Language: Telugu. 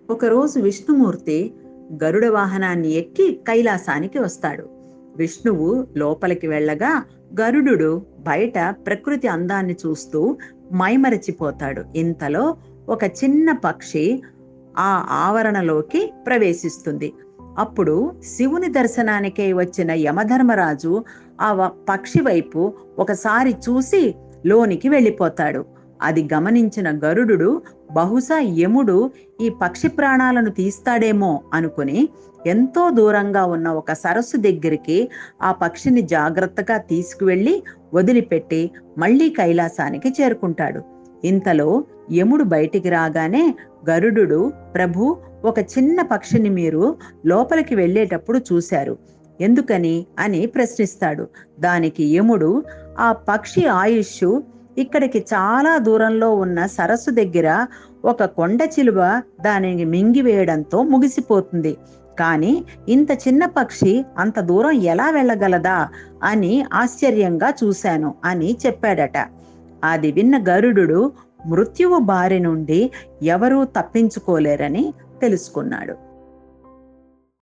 ఒకరోజు విష్ణుమూర్తి గరుడ వాహనాన్ని ఎక్కి కైలాసానికి వస్తాడు. విష్ణువు లోపలికి వెళ్ళగా గరుడు బయట ప్రకృతి అందాన్ని చూస్తూ మైమరచిపోతాడు. ఇంతలో ఒక చిన్న పక్షి ఆ ఆవరణలోకి ప్రవేశిస్తుంది. అప్పుడు శివుని దర్శనానికై వచ్చిన యమధర్మరాజు పక్షి వైపు ఒకసారి చూసి లోనికి వెళ్ళిపోతాడు. అది గమనించిన గరుడు బహుశా యముడు ఈ పక్షి ప్రాణాలను తీస్తాడేమో అనుకుని ఎంతో దూరంగా ఉన్న ఒక సరస్సు దగ్గరికి ఆ పక్షిని జాగ్రత్తగా తీసుకువెళ్ళి వదిలిపెట్టి మళ్ళీ కైలాసానికి చేరుకుంటాడు. ఇంతలో యముడు బయటికి రాగానే గరుడు, ప్రభు, ఒక చిన్న పక్షిని మీరు లోపలికి వెళ్ళేటప్పుడు చూశారు, ఎందుకని అని ప్రశ్నిస్తాడు. దానికి యముడు, ఆ పక్షి ఆయుష్ ఇక్కడికి చాలా దూరంలో ఉన్న సరస్సు దగ్గర ఒక కొండ చిలువ దానిని మింగివేయడంతో ముగిసిపోతుంది. కానీ ఇంత చిన్న పక్షి అంత దూరం ఎలా వెళ్ళగలదా అని ఆశ్చర్యంగా చూశాను అని చెప్పాడట. అది విన్న గరుడు మృత్యువు బారి నుండి ఎవరూ తప్పించుకోలేరని తెలుసుకున్నాడు.